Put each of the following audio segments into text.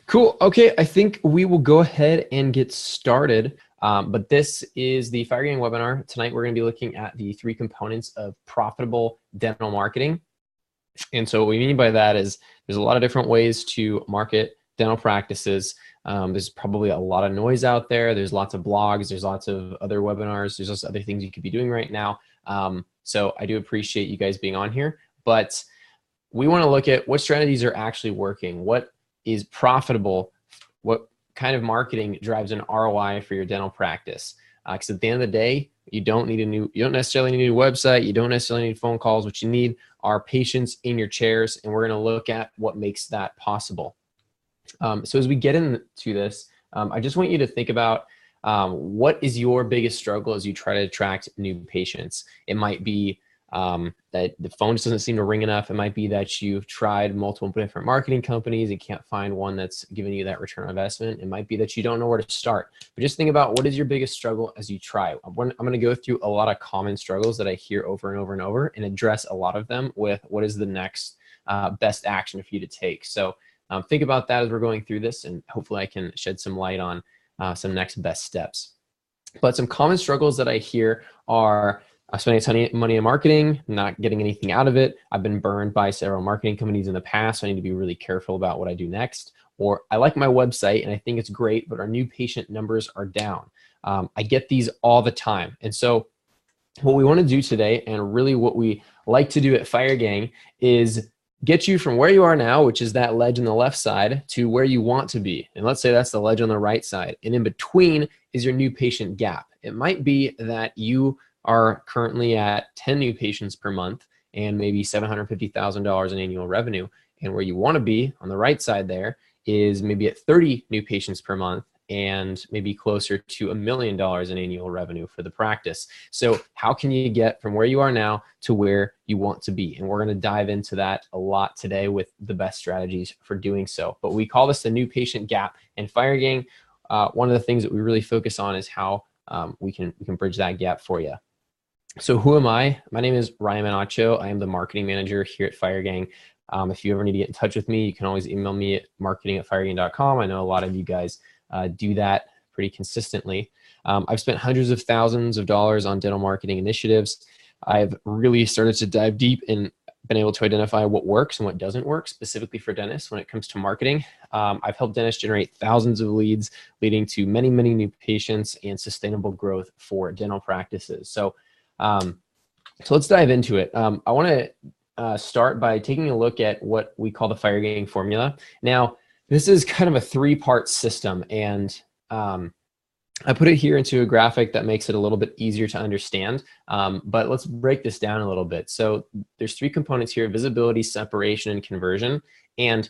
Cool. Okay, I think we will go ahead and get started. But this is the Firegang webinar. Tonight, we're going to be looking at the three components of profitable dental marketing. And so what we mean by that is there's a lot of different ways to market dental practices. There's probably a lot of noise out there. There's lots of blogs. There's lots of other webinars. There's just other things you could be doing right now. So I do appreciate you guys being on here. But we want to look at what strategies are actually working, what is profitable, what kind of marketing drives an ROI for your dental practice. Because at the end of the day, you don't necessarily need a new website. You don't necessarily need phone calls. What you need are patients in your chairs, and we're going to look at what makes that possible. So as we get into this, I just want you to think about what is your biggest struggle as you try to attract new patients. It might be that the phone just doesn't seem to ring enough. It might be that you've tried multiple different marketing companies and can't find one that's giving you that return on investment. It might be that you don't know where to start. But just think about what is your biggest struggle as you try. I'm going to go through a lot of common struggles that I hear over and over and over and address a lot of them with what is the next best action for you to take. So think about that as we're going through this, and hopefully I can shed some light on some next best steps. But some common struggles that I hear are spending a ton of money in marketing, not getting anything out of it. I've been burned by several marketing companies in the past, so I need to be really careful about what I do next. Or I like my website and I think it's great, but our new patient numbers are down. I get these all the time. And so what we want to do today, and really what we like to do at Firegang, is get you from where you are now, which is that ledge on the left side, to where you want to be. And let's say that's the ledge on the right side. And in between is your new patient gap. It might be that you are currently at 10 new patients per month and maybe $750,000 in annual revenue. And where you want to be on the right side there is maybe at 30 new patients per month and maybe closer to $1 million in annual revenue for the practice. So how can you get from where you are now to where you want to be? And we're going to dive into that a lot today with the best strategies for doing so. But we call this the new patient gap. And Firegang, one of the things that we really focus on is how we can bridge that gap for you. So who am I? My name is Ryan Manacho. I am the marketing manager here at Firegang. If you ever need to get in touch with me, you can always email me at marketing@firegang.com. I know a lot of you guys do that pretty consistently. I've spent hundreds of thousands of dollars on dental marketing initiatives. I've really started to dive deep and been able to identify what works and what doesn't work specifically for dentists when it comes to marketing. I've helped dentists generate thousands of leads, leading to many, many new patients and sustainable growth for dental practices. So let's dive into it. I want to start by taking a look at what we call the Firegang formula. Now, this is kind of a three-part system, and I put it here into a graphic that makes it a little bit easier to understand, but let's break this down a little bit. So there's three components here: visibility, separation, and conversion. And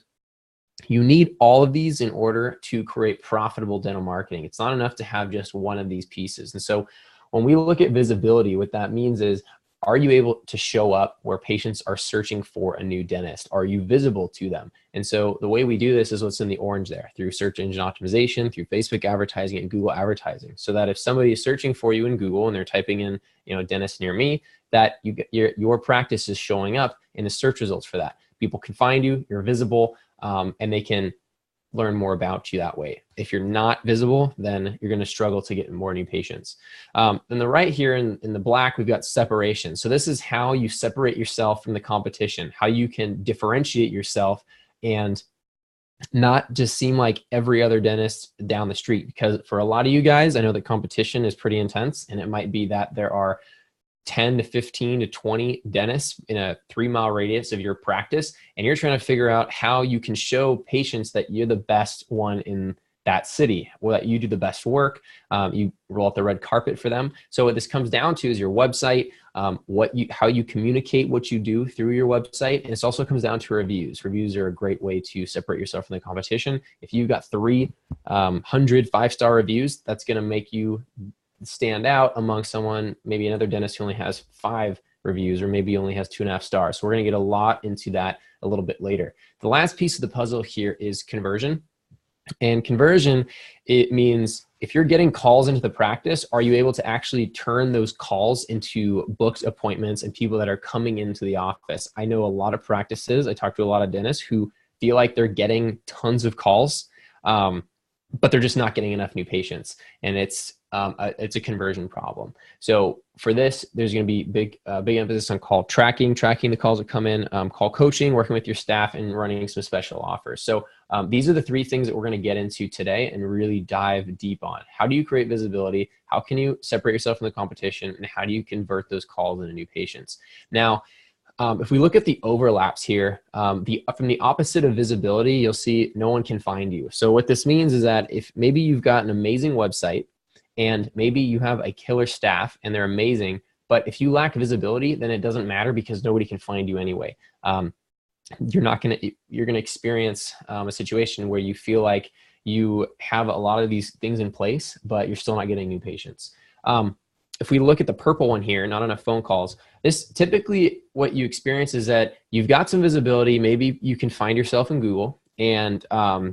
you need all of these in order to create profitable dental marketing. It's not enough to have just one of these pieces. And so when we look at visibility, what that means is, are you able to show up where patients are searching for a new dentist? Are you visible to them? And so the way we do this is what's in the orange there, through search engine optimization, through Facebook advertising and Google advertising. So that if somebody is searching for you in Google and they're typing in, dentist near me, that your practice is showing up in the search results for that. People can find you, you're visible, and they can learn more about you that way. If you're not visible, then you're going to struggle to get more new patients. On the right here in the black, we've got separation. So this is how you separate yourself from the competition, how you can differentiate yourself and not just seem like every other dentist down the street. Because for a lot of you guys, I know that competition is pretty intense, and it might be that there are 10 to 15 to 20 dentists in a 3-mile radius of your practice, and you're trying to figure out how you can show patients that you're the best one in that city, or that you do the best work. You roll out the red carpet for them. So what this comes down to is your website, how you communicate what you do through your website, and it also comes down to reviews. Reviews are a great way to separate yourself from the competition. If you've got 300 5-star reviews, that's going to make you stand out among someone, maybe another dentist who only has 5 reviews or maybe only has 2.5 stars. So we're going to get a lot into that a little bit later. The last piece of the puzzle here is conversion. And conversion, it means if you're getting calls into the practice, are you able to actually turn those calls into booked appointments and people that are coming into the office? I know a lot of practices, I talk to a lot of dentists who feel like they're getting tons of calls, but they're just not getting enough new patients, and it's a conversion problem. So for this, there's going to be big emphasis on call tracking the calls that come in, call coaching, working with your staff, and running some special offers. So these are the three things that we're going to get into today and really dive deep on. How do you create visibility? How can you separate yourself from the competition? And how do you convert those calls into new patients? Now, if we look at the overlaps here, from the opposite of visibility, you'll see no one can find you. So what this means is that if maybe you've got an amazing website and maybe you have a killer staff and they're amazing, but if you lack visibility, then it doesn't matter because nobody can find you anyway. You're going to experience a situation where you feel like you have a lot of these things in place, but you're still not getting new patients. If we look at the purple one here, not enough phone calls, this typically what you experience is that you've got some visibility. Maybe you can find yourself in Google and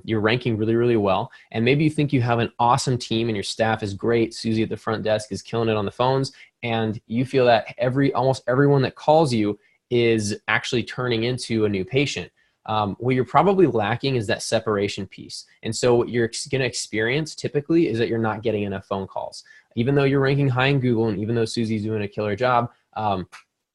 you're ranking really, really well. And maybe you think you have an awesome team and your staff is great. Susie at the front desk is killing it on the phones. And you feel that almost everyone that calls you is actually turning into a new patient. What you're probably lacking is that separation piece. And so what you're going to experience typically is that you're not getting enough phone calls. Even though you're ranking high in Google and even though Susie's doing a killer job,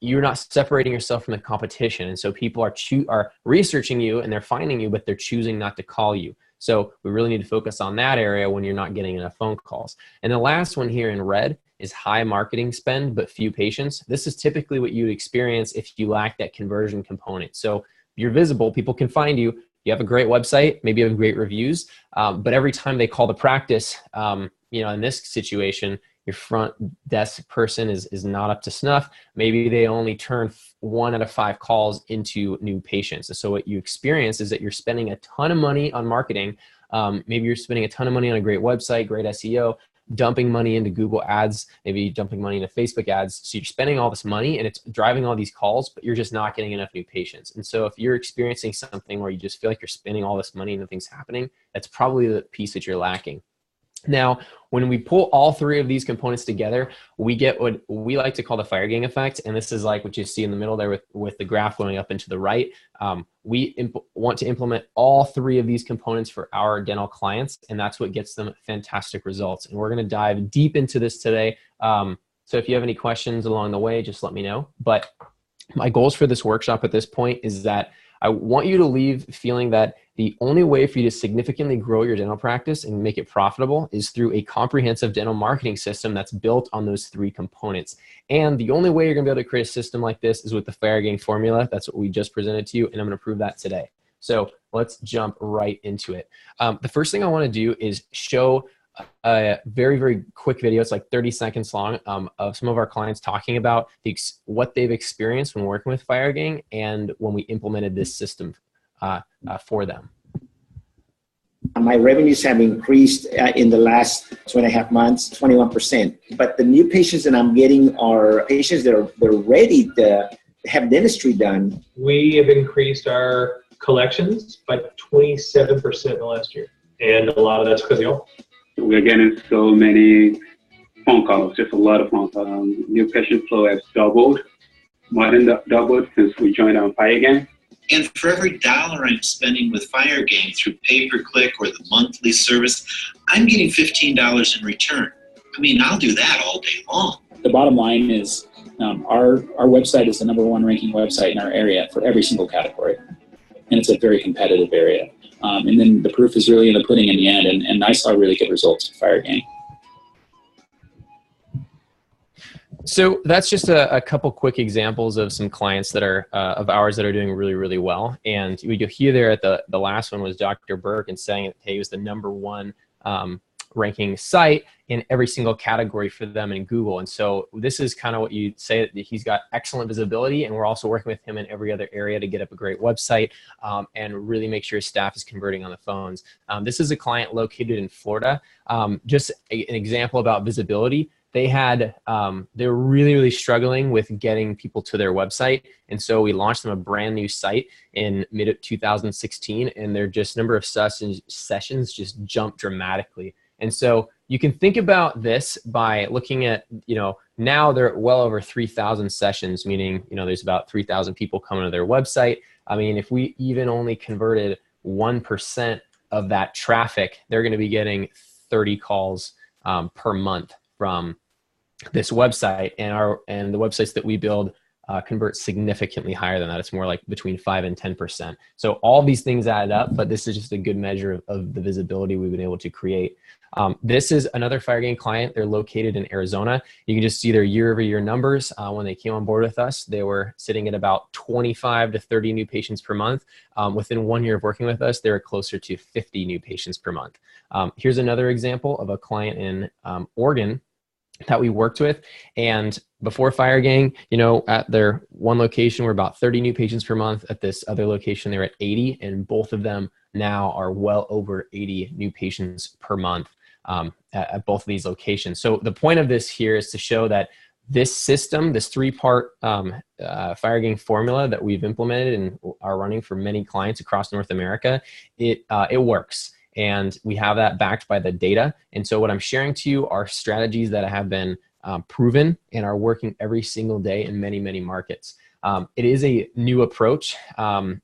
you're not separating yourself from the competition. And so people are researching you and they're finding you, but they're choosing not to call you. So we really need to focus on that area when you're not getting enough phone calls. And the last one here in red is high marketing spend, but few patients. This is typically what you would experience if you lack that conversion component. So you're visible, people can find you. You have a great website, maybe you have great reviews, but every time they call the practice, in this situation, your front desk person is not up to snuff. Maybe they only turn 1 out of 5 calls into new patients. And so what you experience is that you're spending a ton of money on marketing. Maybe you're spending a ton of money on a great website, great SEO, dumping money into Google ads, maybe dumping money into Facebook ads. So you're spending all this money and it's driving all these calls, but you're just not getting enough new patients. And so if you're experiencing something where you just feel like you're spending all this money and nothing's happening, that's probably the piece that you're lacking. Now, when we pull all three of these components together, we get what we like to call the Firegang effect. And this is like what you see in the middle there with the graph going up and to the right. We want to implement all three of these components for our dental clients, and that's what gets them fantastic results. And we're going to dive deep into this today. So if you have any questions along the way, just let me know. But my goals for this workshop at this point is that I want you to leave feeling that the only way for you to significantly grow your dental practice and make it profitable is through a comprehensive dental marketing system that's built on those three components. And the only way you're gonna be able to create a system like this is with the Firegang formula. That's what we just presented to you, and I'm gonna prove that today. So let's jump right into it. The first thing I wanna do is show a very, very quick video. It's like 30 seconds long of some of our clients talking about what they've experienced when working with Firegang and when we implemented this system for them. My revenues have increased in the last 2.5 months, 21%. But the new patients that I'm getting are patients that are ready to have dentistry done. We have increased our collections by 27% in the last year. And a lot of that's because of y'all. We're getting so many phone calls, just a lot of phone calls. New patient flow has doubled, more than doubled since we joined on Firegang. And for every dollar I'm spending with Firegang through pay-per-click or the monthly service, I'm getting $15 in return. I mean, I'll do that all day long. The bottom line is our website is the #1 ranking website in our area for every single category. And it's a very competitive area. And then the proof is really in the pudding in the end. And I saw really good results with Firegang. So that's just a couple quick examples of some clients that are of ours that are doing really, really well. And we go here there at the last one was Dr. Burke and saying that he was the #1 ranking site in every single category for them in Google. And so this is kind of what you say, that he's got excellent visibility, and we're also working with him in every other area to get up a great website and really make sure his staff is converting on the phones. This is a client located in Florida. Just an example about visibility. They were really, really struggling with getting people to their website. And so we launched them a brand new site in mid-2016, and their number of sessions just jumped dramatically. And so you can think about this by looking at, now they're well over 3,000 sessions, meaning, there's about 3,000 people coming to their website. I mean, if we even only converted 1% of that traffic, they're going to be getting 30 calls per month from this website, and the websites that we build convert significantly higher than that. It's more like between 5 and 10%. So all these things add up, but this is just a good measure of the visibility we've been able to create. This is another Firegang client. They're located in Arizona. You can just see their year-over-year numbers. When they came on board with us, they were sitting at about 25 to 30 new patients per month. Within 1 year of working with us, they were closer to 50 new patients per month. Here's another example of a client in Oregon that we worked with. And before Firegang, you know, at their one location, we're about 30 new patients per month. At this other location, they're at 80, and both of them now are well over 80 new patients per month at both of these locations. So the point of this here is to show that this system, this three-part Firegang formula that we've implemented and are running for many clients across North America, it works. And we have that backed by the data. And so what I'm sharing to you are strategies that have been proven and are working every single day in many, many markets. It is a new approach.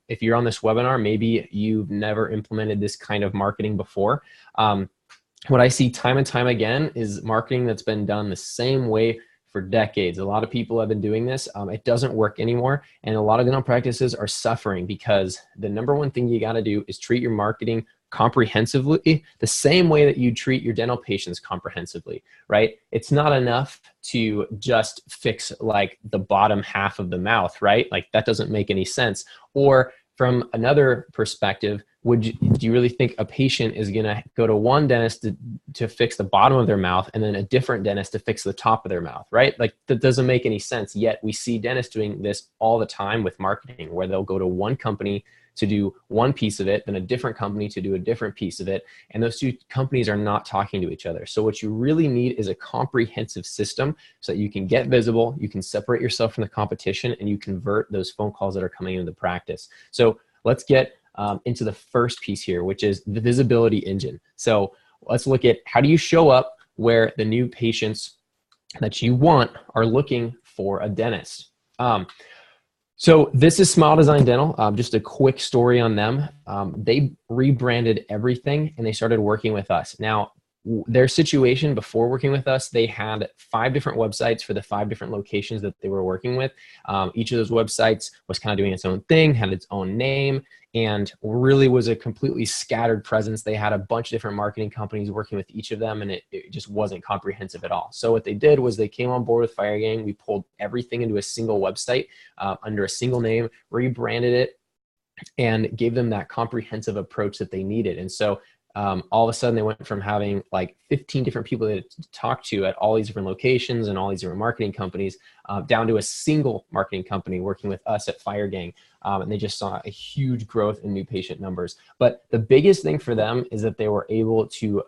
If you're on this webinar, maybe you've never implemented this kind of marketing before. What I see time and time again is marketing that's been done the same way for decades. A lot of people have been doing this. It doesn't work anymore. And a lot of dental practices are suffering because the number one thing you got to do is treat your marketing comprehensively, the same way that you treat your dental patients comprehensively, right? It's not enough to just fix like the bottom half of the mouth, right? Like that doesn't make any sense. Or from another perspective, do you really think a patient is going to go to one dentist to fix the bottom of their mouth and then a different dentist to fix the top of their mouth, right? Like that doesn't make any sense. Yet we see dentists doing this all the time with marketing, where they'll go to one company to do one piece of it, then a different company to do a different piece of it. And those two companies are not talking to each other. So what you really need is a comprehensive system so that you can get visible, you can separate yourself from the competition, and you convert those phone calls that are coming into the practice. So let's get into the first piece here, which is the visibility engine. So let's look at how do you show up where the new patients that you want are looking for a dentist. So this is Smile Design Dental. Just a quick story on them. They rebranded everything and they started working with us. Now, their situation before working with us, they had 5 different websites for the 5 different locations that they were working with. Each of those websites was kind of doing its own thing, had its own name, and really was a completely scattered presence. They had a bunch of different marketing companies working with each of them, and it just wasn't comprehensive at all. So what they did was they came on board with Firegang. We pulled everything into a single website under a single name, rebranded it, and gave them that comprehensive approach that they needed. And so all of a sudden they went from having like 15 different people to talk to at all these different locations and all these different marketing companies down to a single marketing company working with us at Firegang. And they just saw a huge growth in new patient numbers. But the biggest thing for them is that they were able to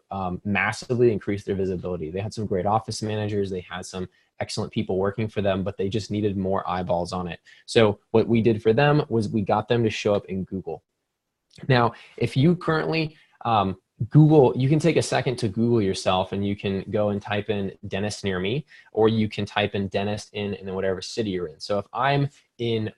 massively increase their visibility. They had some great office managers. They had some excellent people working for them, but they just needed more eyeballs on it. So what we did for them was we got them to show up in Google. Now, if you currently Google, you can take a second to Google yourself and you can go and type in dentist near me, or you can type in dentist in whatever city you're in. So if I'm in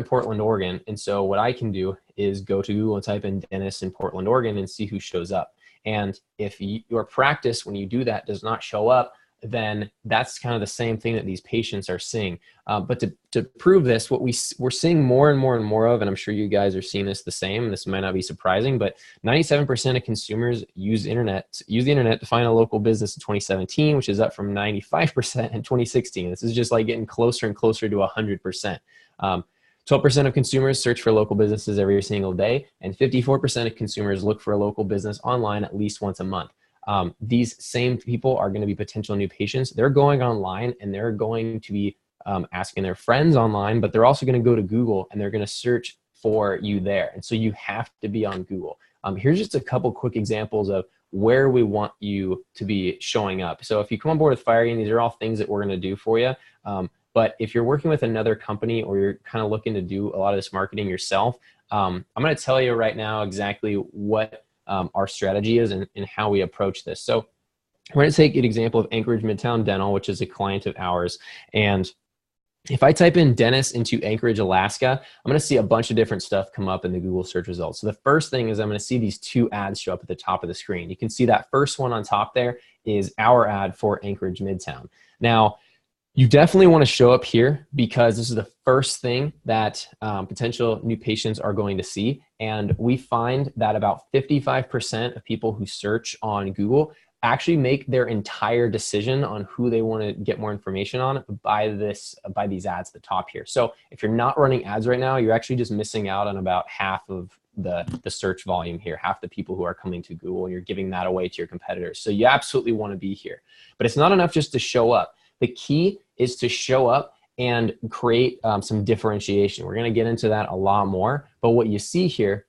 Portland, Oregon. And so what I can do is go to Google and type in dentist in Portland, Oregon and see who shows up. And if your practice, when you do that, does not show up, then that's kind of the same thing that these patients are seeing. But to prove this, what we're seeing more and more and more of, and I'm sure you guys are seeing this the same, this might not be surprising, but 97% of consumers use the internet to find a local business in 2017, which is up from 95% in 2016. This is just like getting closer and closer to 100%. 12% of consumers search for local businesses every single day, and 54% of consumers look for a local business online at least once a month. These same people are going to be potential new patients. They're going online and they're going to be asking their friends online, but they're also going to go to Google and they're going to search for you there. And so you have to be on Google. Here's just a couple quick examples of where we want you to be showing up. So if you come on board with Firegang, these are all things that we're going to do for you. But if you're working with another company or you're kind of looking to do a lot of this marketing yourself, I'm going to tell you right now exactly what our strategy is and how we approach this. So we're going to take an example of Anchorage Midtown Dental, which is a client of ours. And if I type in dentist into Anchorage, Alaska, I'm going to see a bunch of different stuff come up in the Google search results. So the first thing is I'm going to see these two ads show up at the top of the screen. You can see that first one on top there is our ad for Anchorage Midtown. Now, you definitely want to show up here because this is the first thing that potential new patients are going to see. And we find that about 55% of people who search on Google actually make their entire decision on who they want to get more information on by these ads at the top here. So if you're not running ads right now, you're actually just missing out on about half of the search volume here, half the people who are coming to Google, and you're giving that away to your competitors. So you absolutely want to be here. But it's not enough just to show up. The key is to show up and create some differentiation. We're going to get into that a lot more. But what you see here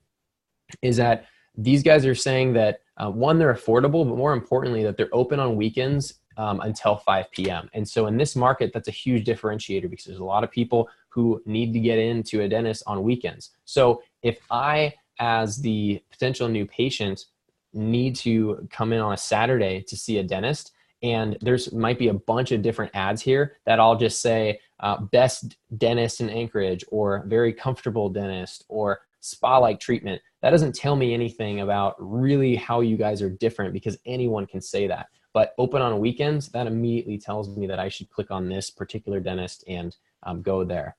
is that these guys are saying that one, they're affordable, but more importantly, that they're open on weekends until 5 p.m. And so in this market, that's a huge differentiator because there's a lot of people who need to get into a dentist on weekends. So if I, as the potential new patient, need to come in on a Saturday to see a dentist, and there's might be a bunch of different ads here that I'll just say best dentist in Anchorage, or very comfortable dentist, or spa-like treatment. That doesn't tell me anything about really how you guys are different, because anyone can say that. But open on weekends, that immediately tells me that I should click on this particular dentist and go there.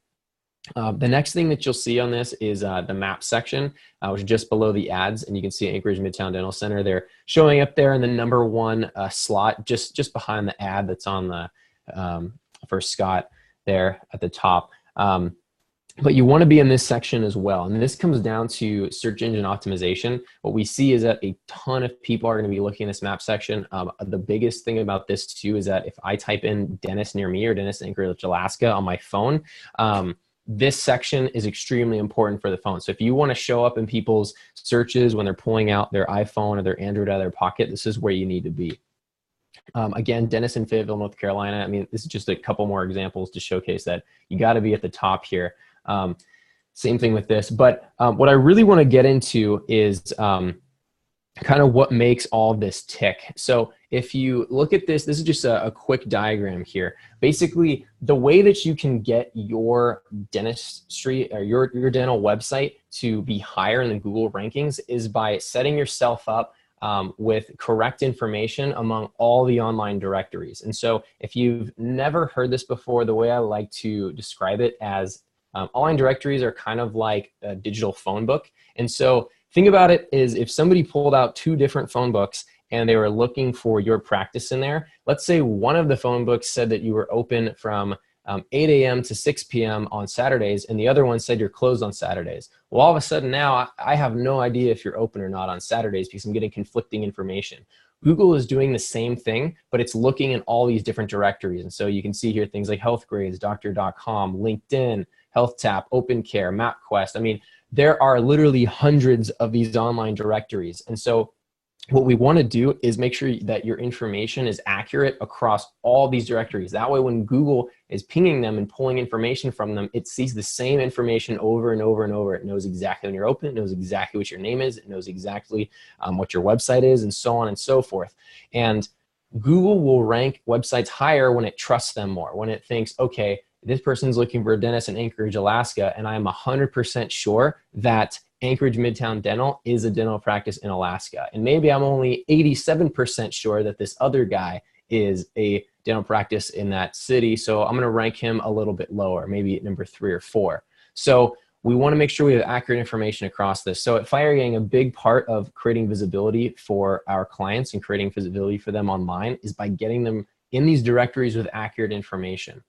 The next thing that you'll see on this is the map section, which is just below the ads, and you can see Anchorage Midtown Dental Center. They're showing up there in the #1 slot, just behind the ad that's on the for Scott there at the top. But you want to be in this section as well. And this comes down to search engine optimization. What we see is that a ton of people are going to be looking at this map section. The biggest thing about this too is that if I type in dentist near me or dentist in Anchorage, Alaska on my phone, this section is extremely important for the phone. So if you want to show up in people's searches when they're pulling out their iPhone or their Android out of their pocket, this is where you need to be. Again, dentist in Fayetteville, North Carolina. I mean, this is just a couple more examples to showcase that you got to be at the top here. Same thing with this. But what I really want to get into is kind of what makes all this tick. So if you look at this, this is just a quick diagram here. Basically, the way that you can get your dentistry or your dental website to be higher in the Google rankings is by setting yourself up with correct information among all the online directories. And so if you've never heard this before, the way I like to describe it as online directories are kind of like a digital phone book. And so think about it is if somebody pulled out 2 different phone books and they were looking for your practice in there, let's say one of the phone books said that you were open from 8 a.m. to 6 p.m. on Saturdays, and the other one said you're closed on Saturdays. Well, all of a sudden now I have no idea if you're open or not on Saturdays because I'm getting conflicting information. Google is doing the same thing, but it's looking in all these different directories. And so you can see here things like HealthGrades, Doctor.com, LinkedIn, HealthTap, OpenCare, MapQuest. I mean, there are literally hundreds of these online directories. And so what we want to do is make sure that your information is accurate across all these directories. That way, when Google is pinging them and pulling information from them, it sees the same information over and over and over. It knows exactly when you're open. It knows exactly what your name is. It knows exactly what your website is, and so on and so forth. And Google will rank websites higher when it trusts them more, when it thinks, okay, this person's looking for a dentist in Anchorage, Alaska, and I'm 100% sure that Anchorage Midtown Dental is a dental practice in Alaska. And maybe I'm only 87% sure that this other guy is a dental practice in that city. So I'm going to rank him a little bit lower, maybe at number 3 or 4. So we want to make sure we have accurate information across this. So at Firegang, a big part of creating visibility for our clients and creating visibility for them online is by getting them in these directories with accurate information.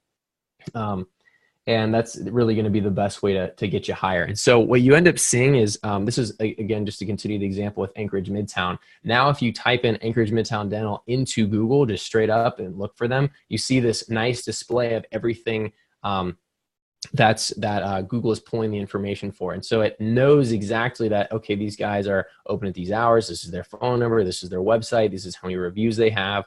And that's really going to be the best way to get you higher. And so what you end up seeing is, this is, again, just to continue the example with Anchorage Midtown. Now, if you type in Anchorage Midtown Dental into Google, just straight up and look for them, you see this nice display of everything that Google is pulling the information for. And so it knows exactly that, okay, these guys are open at these hours. This is their phone number. This is their website. This is how many reviews they have.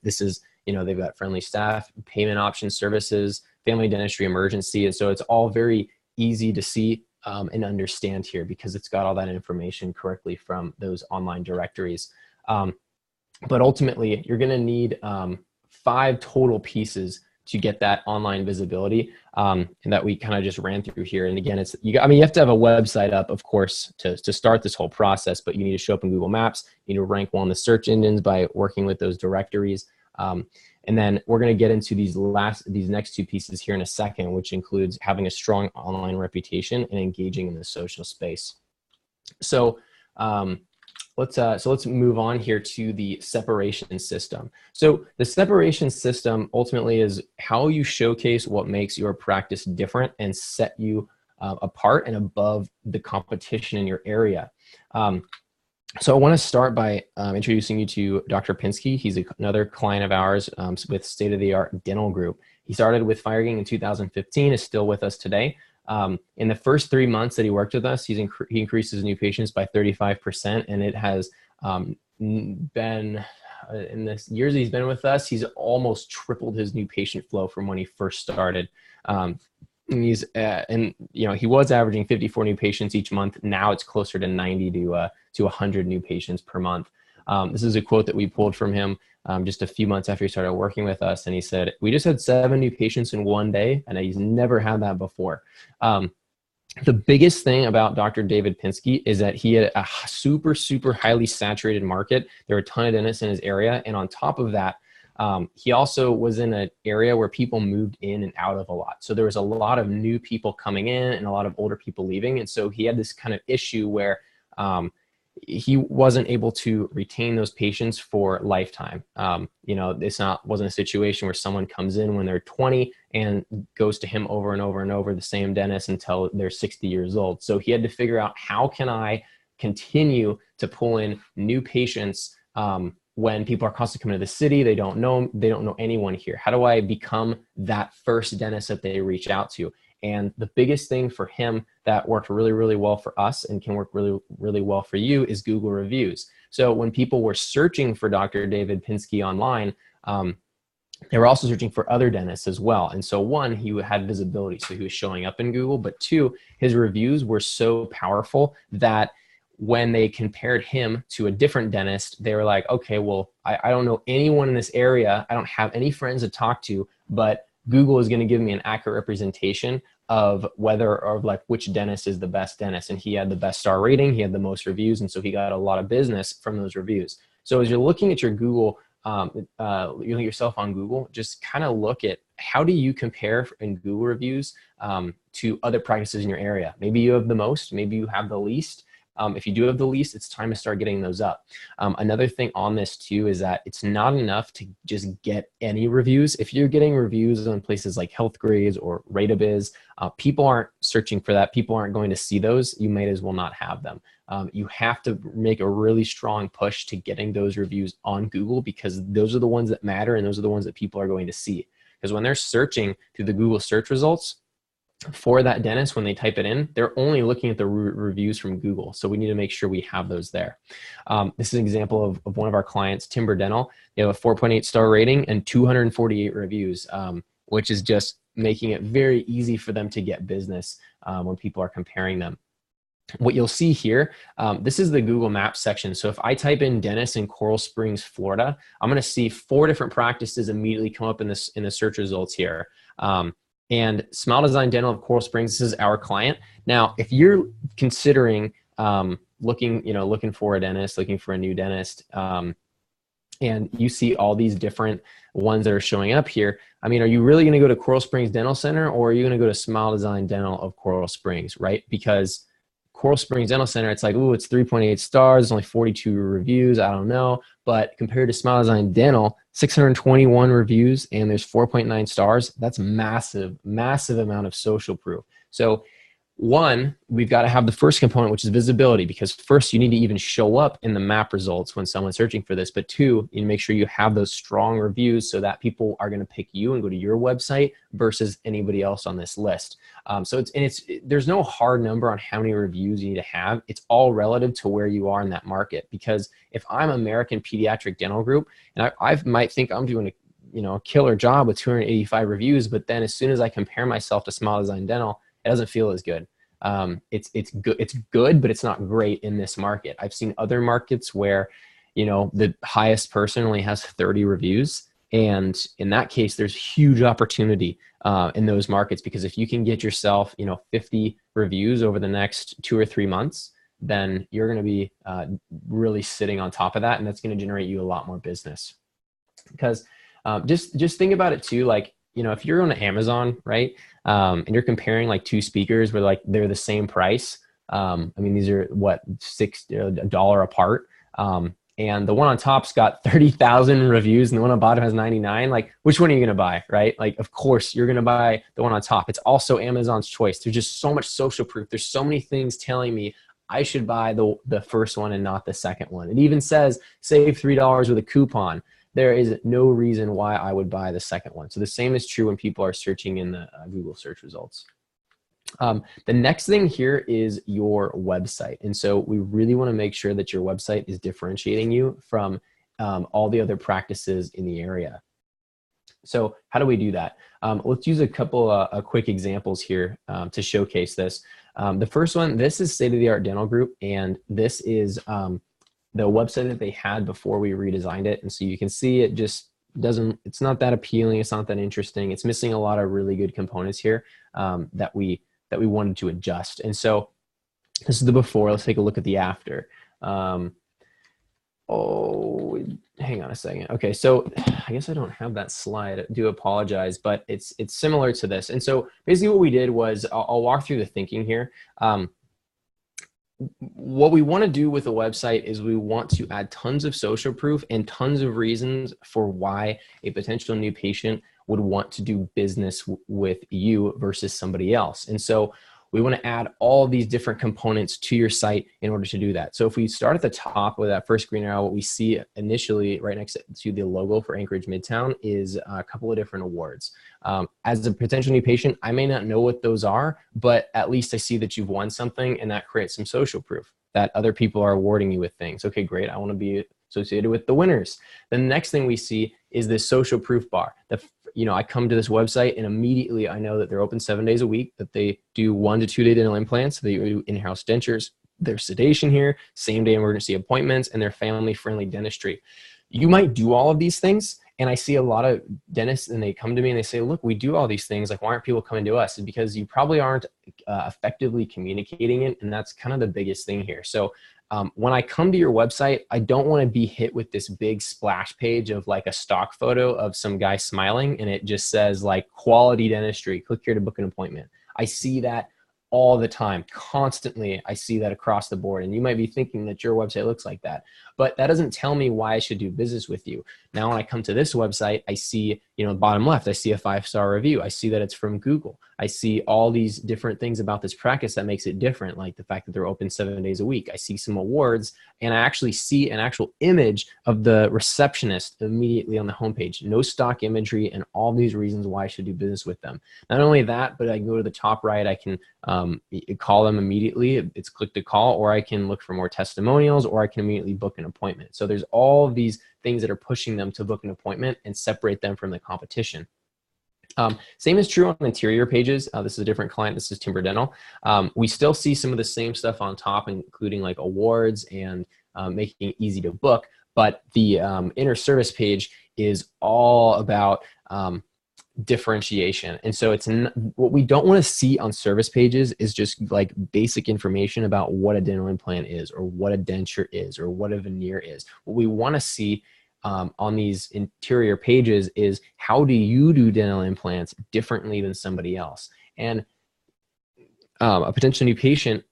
This is, you know, they've got friendly staff, payment options, services, family dentistry, emergency. And so it's all very easy to see and understand here because it's got all that information correctly from those online directories. But ultimately, you're going to need 5 total pieces to get that online visibility, and that we kind of just ran through here. And again, you have to have a website up, of course, to start this whole process, but you need to show up in Google Maps. You need to rank well in the search engines by working with those directories. And then we're going to get into these next two pieces here in a second, which includes having a strong online reputation and engaging in the social space. So let's move on here to the separation system. So the separation system ultimately is how you showcase what makes your practice different and set you apart and above the competition in your area. So I want to start by introducing you to Dr. Pinsky. He's another client of ours with state-of-the-art dental group. He started with Firegang in 2015, is still with us today. In the first 3 months that he worked with us, he increased his new patients by 35%, and it has been, in the years he's been with us, he's almost tripled his new patient flow from when he first started. And he was averaging 54 new patients each month. Now it's closer to 90 to 100 new patients per month. This is a quote that we pulled from him just a few months after he started working with us. And he said, "We just had 7 new patients in one day, and he's never had that before." The biggest thing about Dr. David Pinsky is that he had a super, super highly saturated market. There were a ton of dentists in his area. And on top of that, he also was in an area where people moved in and out of a lot. So there was a lot of new people coming in and a lot of older people leaving. And so he had this kind of issue where he wasn't able to retain those patients for lifetime. Wasn't a situation where someone comes in when they're 20 and goes to him over and over and over, the same dentist until they're 60 years old. So he had to figure out, how can I continue to pull in new patients when people are constantly coming to the city? They don't know anyone here. How do I become that first dentist that they reach out to? And the biggest thing for him that worked really, really well for us and can work really, really well for you is Google reviews. So when people were searching for Dr. David Pinsky online, they were also searching for other dentists as well. And so one, he had visibility, so he was showing up in Google, but two, his reviews were so powerful that when they compared him to a different dentist, they were like, okay, well, I don't know anyone in this area. I don't have any friends to talk to, but Google is going to give me an accurate representation of which dentist is the best dentist. And he had the best star rating. He had the most reviews. And so he got a lot of business from those reviews. So as you're looking at your Google, you yourself on Google, just kind of look at, how do you compare in Google reviews to other practices in your area? Maybe you have the most, maybe you have the least. If you do have the least, it's time to start getting those up. Another thing on this too is that it's not enough to just get any reviews. If you're getting reviews on places like HealthGrades or Rateabiz, people aren't searching for that. People aren't going to see those. You might as well not have them. You have to make a really strong push to getting those reviews on Google, because those are the ones that matter, and those are the ones that people are going to see. Because when they're searching through the Google search results for that dentist, when they type it in, they're only looking at the reviews from Google. So we need to make sure we have those there. This is an example of one of our clients, Timber Dental. They have a 4.8 star rating and 248 reviews, which is just making it very easy for them to get business when people are comparing them. What you'll see here, this is the Google Maps section. So if I type in dentist in Coral Springs, Florida, I'm going to see 4 different practices immediately come up in the search results here. And Smile Design Dental of Coral Springs, this is our client. Now, if you're considering looking for a dentist, looking for a new dentist, and you see all these different ones that are showing up here, I mean, are you really going to go to Coral Springs Dental Center, or are you going to go to Smile Design Dental of Coral Springs, right? Because Coral Springs Dental Center, it's like, ooh, it's 3.8 stars, only 42 reviews, I don't know. But compared to Smile Design Dental, 621 reviews, and there's 4.9 stars. That's massive, massive amount of social proof. So one, we've got to have the first component, which is visibility, because first you need to even show up in the map results when someone's searching for this. But two, you need to make sure you have those strong reviews so that people are going to pick you and go to your website versus anybody else on this list. There's no hard number on how many reviews you need to have. It's all relative to where you are in that market. Because if I'm American Pediatric Dental Group, and I might think I'm doing a killer job with 285 reviews, but then as soon as I compare myself to Smile Design Dental, it doesn't feel as good. It's good, but it's not great in this market. I've seen other markets where, the highest person only has 30 reviews, And in that case, there's huge opportunity in those markets, because if you can get yourself, 50 reviews over the next 2 or 3 months, then you're going to be really sitting on top of that, and that's going to generate you a lot more business. Because just think about it too, like, if you're on Amazon, right, and you're comparing like 2 speakers where like they're the same price. I mean, these are what, $1 apart. And the one on top's got 30,000 reviews and the one on bottom has 99. Like, which one are you going to buy, right? Like, of course, you're going to buy the one on top. It's also Amazon's choice. There's just so much social proof. There's so many things telling me I should buy the first one and not the second one. It even says save $3 with a coupon. There is no reason why I would buy the second one. So the same is true when people are searching in the Google search results. The next thing here is your website. And so we really want to make sure that your website is differentiating you from all the other practices in the area. So how do we do that? Let's use a couple quick examples here to showcase this. The first one, this is State of the Art Dental Group, and this is the website that they had before we redesigned it. And so you can see it just it's not that appealing. It's not that interesting. It's missing a lot of really good components here that we wanted to adjust. And so this is the before. Let's take a look at the after. Oh, hang on a second. Okay, so I guess I don't have that slide. I do apologize, but it's similar to this. And so basically what we did was, I'll walk through the thinking here. What we want to do with a website is we want to add tons of social proof and tons of reasons for why a potential new patient would want to do business with you versus somebody else. And so we want to add all these different components to your site in order to do that. So if we start at the top with that first green arrow, what we see initially right next to the logo for Anchorage Midtown is a couple of different awards. As a potential new patient, I may not know what those are, but at least I see that you've won something, and that creates some social proof that other people are awarding you with things. Okay, great. I want to be associated with the winners. The next thing we see is this social proof bar. I come to this website and immediately I know that they're open 7 days a week, that they do 1 to 2 day dental implants, they do in-house dentures, there's sedation here, same day emergency appointments, and they're family-friendly dentistry. You might do all of these things, and I see a lot of dentists and they come to me and they say, look, we do all these things. Like, why aren't people coming to us? And because you probably aren't effectively communicating it. And that's kind of the biggest thing here. So when I come to your website, I don't want to be hit with this big splash page of like a stock photo of some guy smiling and it just says like quality dentistry, click here to book an appointment. I see that all the time, constantly. I see that across the board. And you might be thinking that your website looks like that, but that doesn't tell me why I should do business with you. Now, when I come to this website, I see, bottom left, I see a 5-star review. I see that it's from Google. I see all these different things about this practice that makes it different, like the fact that they're open 7 days a week. I see some awards, and I actually see an actual image of the receptionist immediately on the homepage. No stock imagery, and all these reasons why I should do business with them. Not only that, but I can go to the top right. I can call them immediately. It's click to call, or I can look for more testimonials, or I can immediately book an appointment. So there's all of these things that are pushing them to book an appointment and separate them from the competition. Same is true on interior pages. This is a different client. This is Timber Dental. We still see some of the same stuff on top, including like awards and making it easy to book. But the inner service page is all about differentiation. And so what we don't want to see on service pages is just like basic information about what a dental implant is, or what a denture is, or what a veneer is. What we want to see on these interior pages is, how do you do dental implants differently than somebody else? And a potential new patient,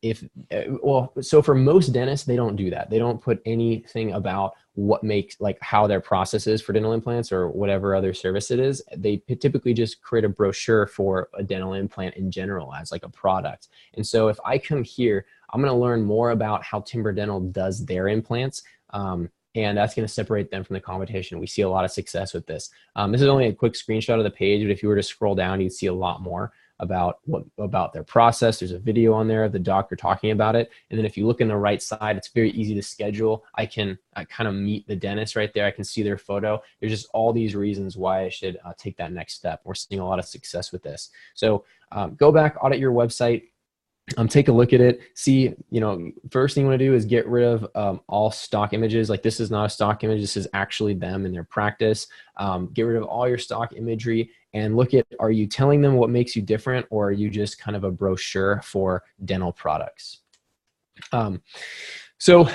so for most dentists, they don't do that. They don't put anything about what makes, like how their process is for dental implants or whatever other service it is. They typically just create a brochure for a dental implant in general as like a product. And so if I come here, I'm going to learn more about how Timber Dental does their implants. And that's going to separate them from the competition. We see a lot of success with this. This is only a quick screenshot of the page, but if you were to scroll down, you'd see a lot more about their process. There's a video on there of the doctor talking about it. And then if you look in the right side, it's very easy to schedule. I kind of meet the dentist right there. I can see their photo. There's just all these reasons why I should take that next step. We're seeing a lot of success with this. So go back, audit your website. Take a look at it, see, first thing you want to do is get rid of all stock images. Like, this is not a stock image. This is actually them in their practice. Get rid of all your stock imagery and look at, are you telling them what makes you different, or are you just kind of a brochure for dental products? So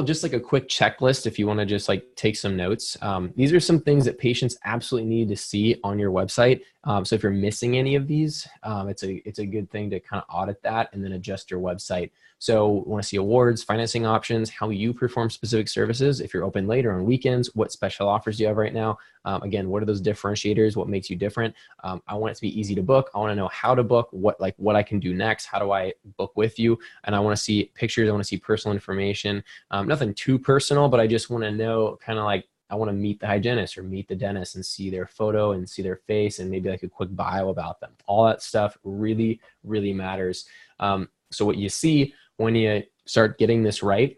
just like a quick checklist if you want to just like take some notes. These are some things that patients absolutely need to see on your website. So if you're missing any of these, it's a good thing to kind of audit that and then adjust your website. So want to see awards, financing options, how you perform specific services. If you're open later on weekends, what special offers do you have right now? Again, what are those differentiators? What makes you different? I want it to be easy to book. I want to know how to book, what I can do next. How do I book with you? And I want to see pictures. I want to see personal information. Nothing too personal, but I just want to know kind of like, I want to meet the hygienist or meet the dentist and see their photo and see their face and maybe like a quick bio about them. All that stuff really, really matters. So what you see when you start getting this right,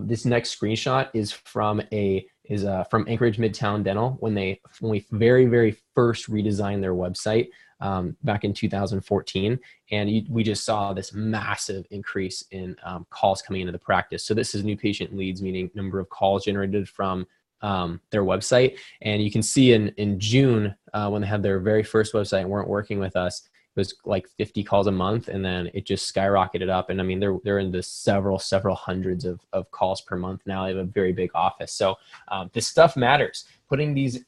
this next screenshot is from Anchorage Midtown Dental when we very, very first redesigned their website back in 2014, and we just saw this massive increase in calls coming into the practice. So this is new patient leads, meaning number of calls generated from their website. And you can see in June when they had their very first website and weren't working with us, it was like 50 calls a month, and then it just skyrocketed up. And I mean, they're in the several hundreds of calls per month now. They have a very big office. So this stuff matters. Putting these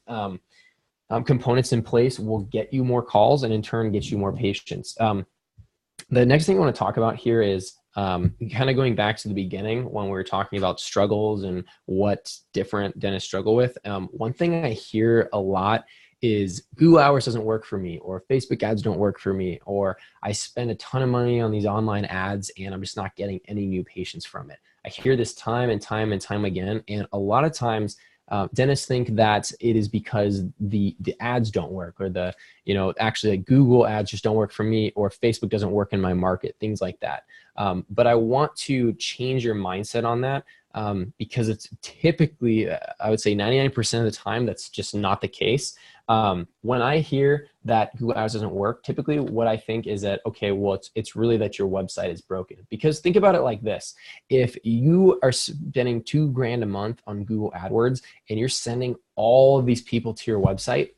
components in place will get you more calls and in turn get you more patients. The next thing I want to talk about here is kind of going back to the beginning when we were talking about struggles and what different dentists struggle with. One thing I hear a lot is Google Hours doesn't work for me, or Facebook ads don't work for me, or I spend a ton of money on these online ads and I'm just not getting any new patients from it. I hear this time and time and time again. And a lot of times dentists think that it is because the ads don't work, or actually like Google ads just don't work for me, or Facebook doesn't work in my market, things like that. But I want to change your mindset on that. Because it's typically, I would say 99% of the time, that's just not the case. When I hear that Google Ads doesn't work, typically what I think is that, okay, well, it's really that your website is broken. Because think about it like this. If you are spending $2,000 a month on Google AdWords and you're sending all of these people to your website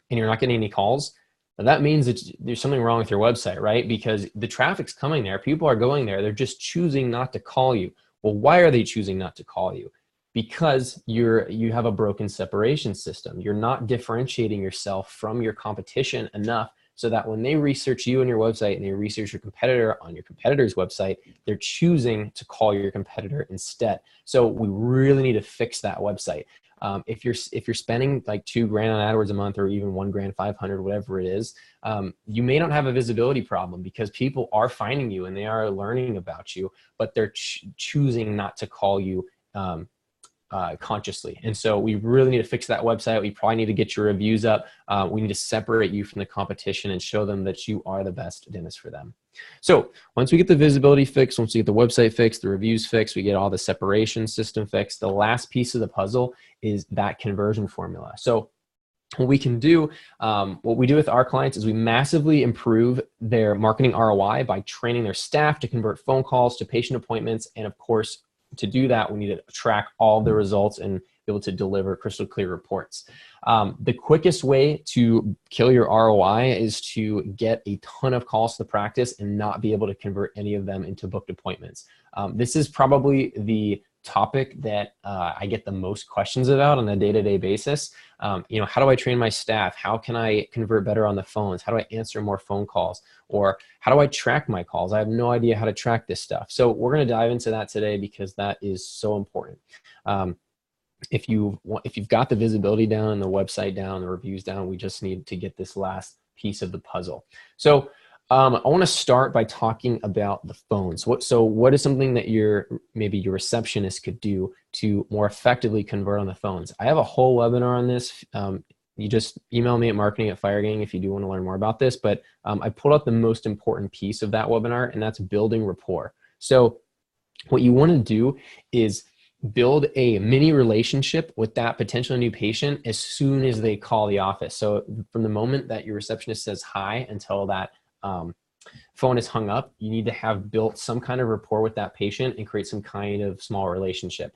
and you're not getting any calls, that means that there's something wrong with your website, right? Because the traffic's coming there. People are going there. They're just choosing not to call you. Well, why are they choosing not to call you? Because you have a broken separation system. You're not differentiating yourself from your competition enough so that when they research you on your website and they research your competitor on your competitor's website, they're choosing to call your competitor instead. So we really need to fix that website. If you're spending like $2,000 on AdWords a month, or even $1,500, whatever it is, you may not have a visibility problem because people are finding you and they are learning about you, but they're choosing not to call you consciously. And so we really need to fix that website. We probably need to get your reviews up. We need to separate you from the competition and show them that you are the best dentist for them. So once we get the visibility fixed, once we get the website fixed, the reviews fixed, we get all the separation system fixed, the last piece of the puzzle is that conversion formula. So what we can do, what we do with our clients is we massively improve their marketing ROI by training their staff to convert phone calls to patient appointments. And of course, to do that, we need to track all the results and be able to deliver crystal clear reports. The quickest way to kill your ROI is to get a ton of calls to the practice and not be able to convert any of them into booked appointments. This is probably the topic that I get the most questions about on a day-to-day basis. How do I train my staff? How can I convert better on the phones? How do I answer more phone calls? Or how do I track my calls? I have no idea how to track this stuff. So we're going to dive into that today because that is so important. If you've got the visibility down, and the website down, the reviews down, we just need to get this last piece of the puzzle. So I want to start by talking about the phones. What is something that maybe your receptionist could do to more effectively convert on the phones? I have a whole webinar on this. You just email me at marketing@Firegang if you do want to learn more about this. But I pulled out the most important piece of that webinar, and that's building rapport. So what you want to do is build a mini relationship with that potential new patient as soon as they call the office. So from the moment that your receptionist says hi until that phone is hung up, you need to have built some kind of rapport with that patient and create some kind of small relationship.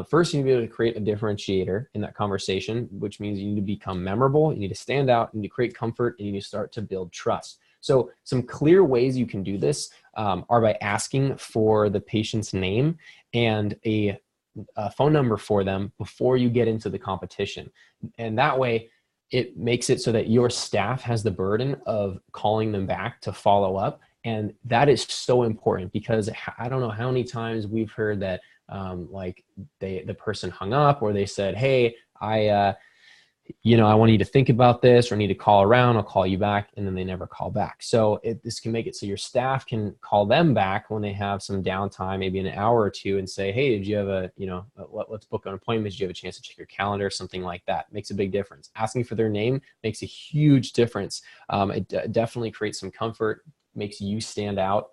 First, you need to be able to create a differentiator in that conversation, which means you need to become memorable, you need to stand out, you need to create comfort, and you need to start to build trust. So some clear ways you can do this are by asking for the patient's name and a phone number for them before you get into the competition. And that way, it makes it so that your staff has the burden of calling them back to follow up. And that is so important, because I don't know how many times we've heard that like the person hung up, or they said, hey, I want you to think about this, or need to call around, I'll call you back, and then they never call back. So this can make it so your staff can call them back when they have some downtime, maybe an hour or two, and say, hey, did you have let's book an appointment. Did you have a chance to check your calendar? Something like that makes a big difference. Asking for their name makes a huge difference. It definitely creates some comfort, makes you stand out,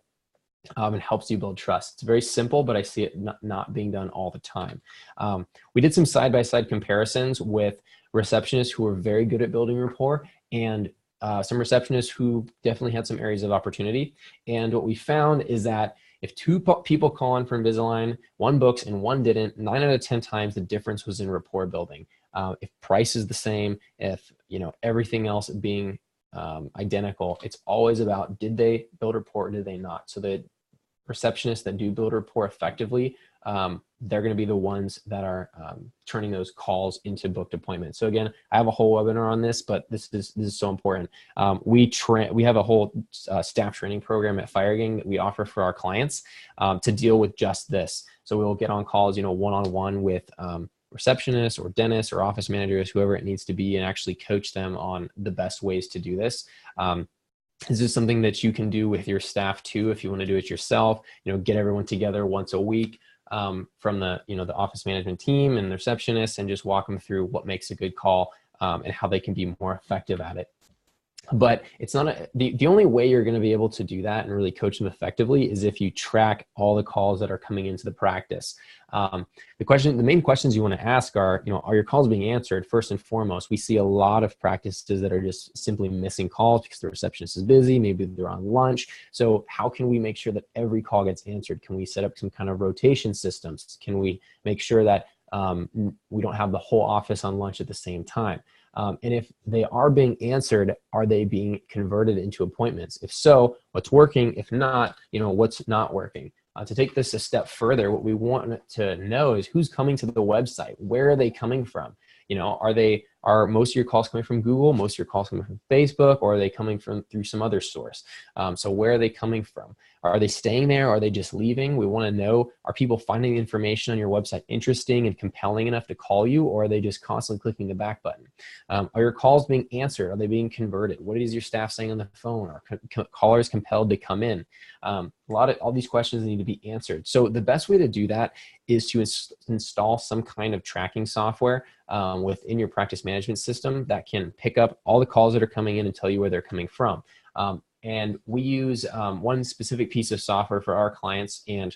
and helps you build trust. It's very simple, but I see it not being done all the time. We did some side-by-side comparisons with receptionists who were very good at building rapport, and some receptionists who definitely had some areas of opportunity. And what we found is that if two people call in for Invisalign, one books and one didn't, 9 out of 10 times the difference was in rapport building. If price is the same, if everything else being identical, it's always about, did they build rapport or did they not? So the receptionists that do build rapport effectively, they're going to be the ones that are turning those calls into booked appointments. So again, I have a whole webinar on this, but this is so important. We have a whole staff training program at Firegang that we offer for our clients to deal with just this. So we'll get on calls, one-on-one with receptionists or dentists or office managers, whoever it needs to be, and actually coach them on the best ways to do this. This is something that you can do with your staff too, if you want to do it yourself. Get everyone together once a week from the the office management team and the receptionists, and just walk them through what makes a good call and how they can be more effective at it. But it's not the only way you're going to be able to do that and really coach them effectively is if you track all the calls that are coming into the practice. The main questions you want to ask are your calls being answered? First and foremost, we see a lot of practices that are just simply missing calls because the receptionist is busy, maybe they're on lunch. So how can we make sure that every call gets answered? Can we set up some kind of rotation systems? Can we make sure that we don't have the whole office on lunch at the same time? And if they are being answered, are they being converted into appointments? If so, what's working? If not, what's not working? To take this a step further, what we want to know is who's coming to the website. Where are they coming from? Are most of your calls coming from Google? Most of your calls coming from Facebook? Or are they coming through some other source? So where are they coming from? Are they staying there? Are they just leaving? We want to know, are people finding the information on your website interesting and compelling enough to call you, or are they just constantly clicking the back button? Are your calls being answered? Are they being converted? What is your staff saying on the phone? Are callers compelled to come in? All these questions need to be answered. So the best way to do that is to install some kind of tracking software within your practice management system that can pick up all the calls that are coming in and tell you where they're coming from. And we use one specific piece of software for our clients, and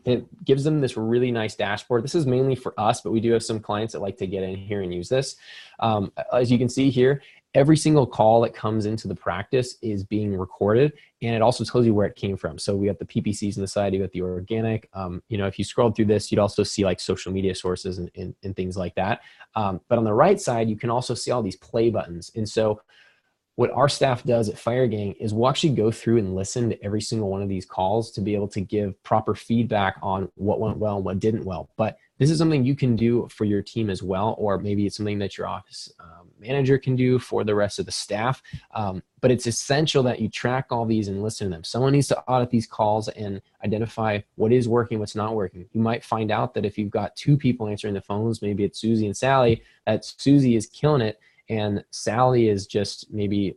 it gives them this really nice dashboard. This is mainly for us, but we do have some clients that like to get in here and use this. As you can see here, every single call that comes into the practice is being recorded, and it also tells you where it came from. So we got the PPCs on the side, you got the organic. If you scrolled through this, you'd also see like social media sources and things like that. But on the right side, you can also see all these play buttons. And so what our staff does at Firegang is we'll actually go through and listen to every single one of these calls to be able to give proper feedback on what went well and what didn't well. But this is something you can do for your team as well, or maybe it's something that your office manager can do for the rest of the staff. But it's essential that you track all these and listen to them. Someone needs to audit these calls and identify what is working, what's not working. You might find out that if you've got 2 people answering the phones, maybe it's Susie and Sally, that Susie is killing it, and Sally is just maybe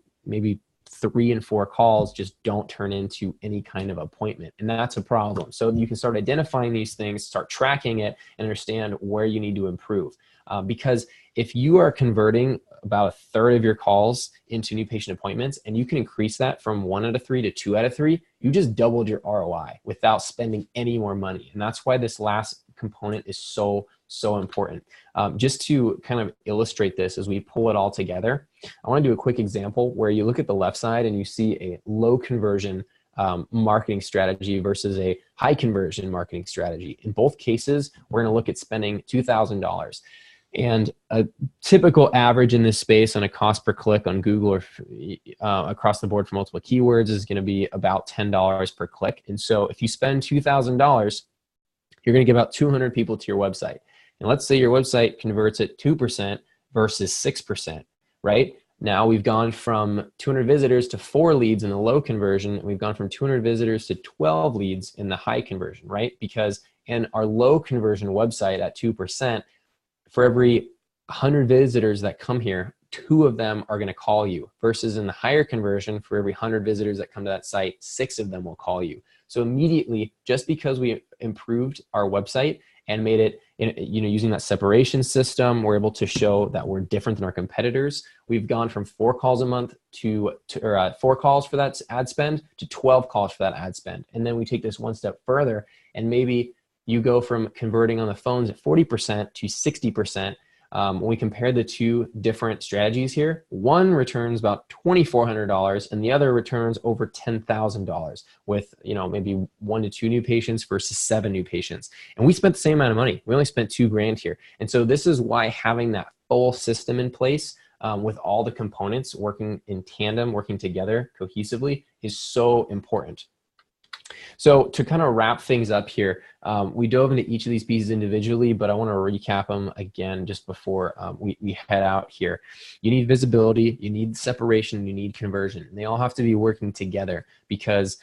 3 and 4 calls just don't turn into any kind of appointment. And that's a problem. So you can start identifying these things, start tracking it, and understand where you need to improve. Because if you are converting about 1/3 of your calls into new patient appointments, and you can increase that from 1 out of 3 to 2 out of 3, you just doubled your ROI without spending any more money. And that's why this last component is so so important. Just to kind of illustrate this as we pull it all together, I want to do a quick example where you look at the left side and you see a low conversion marketing strategy versus a high conversion marketing strategy. In both cases, we're going to look at spending $2,000. And a typical average in this space on a cost per click on Google or across the board for multiple keywords is going to be about $10 per click. And so if you spend $2,000, you're going to get about 200 people to your website. And let's say your website converts at 2% versus 6%, right? Now we've gone from 200 visitors to 4 leads in the low conversion, and we've gone from 200 visitors to 12 leads in the high conversion, right? Because in our low conversion website at 2%, for every 100 visitors that come here, 2 of them are going to call you, versus in the higher conversion, for every 100 visitors that come to that site, 6 of them will call you. So immediately, just because we improved our website and made it, using that separation system, we're able to show that we're different than our competitors. We've gone from 4 calls a month to 4 calls for that ad spend to 12 calls for that ad spend. And then we take this one step further, and maybe you go from converting on the phones at 40% to 60%. When we compare the 2 different strategies here, one returns about $2,400 and the other returns over $10,000 with maybe 1 to 2 new patients versus 7 new patients. And we spent the same amount of money. We only spent $2,000 here. And so this is why having that full system in place with all the components working in tandem, working together cohesively is so important. So to kind of wrap things up here, we dove into each of these pieces individually, but I want to recap them again just before we head out here. You need visibility, you need separation, you need conversion. And they all have to be working together because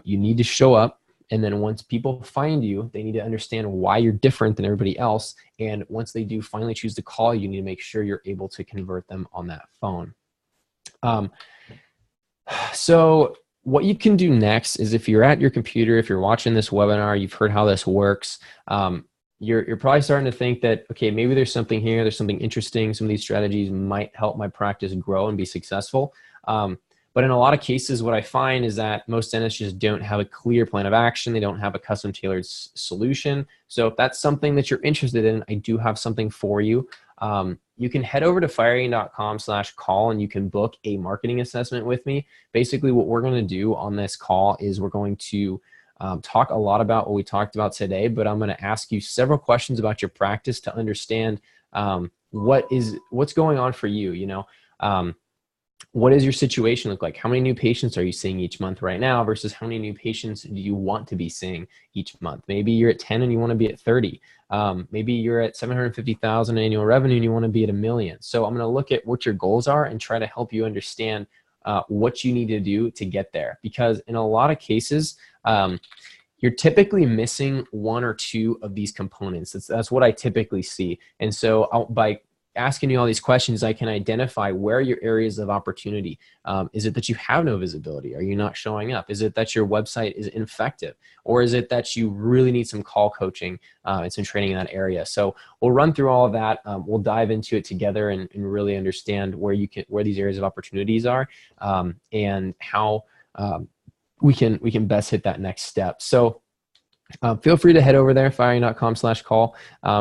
you need to show up. And then once people find you, they need to understand why you're different than everybody else. And once they do finally choose to call you, you need to make sure you're able to convert them on that phone. So what you can do next is, if you're at your computer, if you're watching this webinar, you've heard how this works, you're probably starting to think that, okay, maybe there's something here, there's something interesting, some of these strategies might help my practice grow and be successful. But in a lot of cases, what I find is that most dentists just don't have a clear plan of action. They don't have a custom tailored solution. So if that's something that you're interested in, I do have something for you. You can head over to firegang.com/call and you can book a marketing assessment with me. Basically, what we're going to do on this call is we're going to talk a lot about what we talked about today, but I'm going to ask you several questions about your practice to understand what's going on for you. What does your situation look like? How many new patients are you seeing each month right now versus how many new patients do you want to be seeing each month? Maybe you're at 10 and you want to be at 30. Maybe you're at 750,000 annual revenue and you want to be at $1 million. So I'm going to look at what your goals are and try to help you understand what you need to do to get there. Because in a lot of cases, you're typically missing 1 or 2 of these components. That's what I typically see. And so by asking you all these questions, I can identify where your areas of opportunity. Is it that you have no visibility? Are you not showing up? Is it that your website is ineffective? Or is it that you really need some call coaching and some training in that area? So we'll run through all of that. We'll dive into it together and really understand where these areas of opportunities are and how we can best hit that next step. So feel free to head over there, firegang.com/call.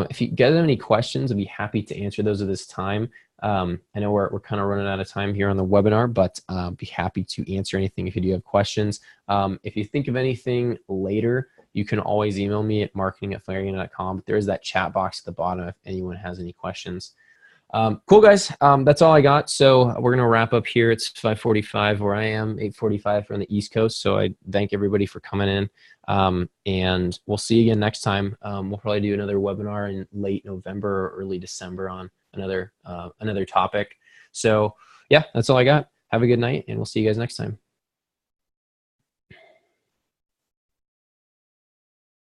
If you guys have any questions, I'd be happy to answer those at this time. I know we're kind of running out of time here on the webinar, but be happy to answer anything if you do have questions. If you think of anything later, you can always email me at marketing@firegang.com. There is that chat box at the bottom if anyone has any questions. Cool, guys. That's all I got. So we're going to wrap up here. It's 5:45 where I am, 8:45 on the East Coast. So I thank everybody for coming in. And we'll see you again next time. We'll probably do another webinar in late November or early December on another topic. So yeah, that's all I got. Have a good night and we'll see you guys next time.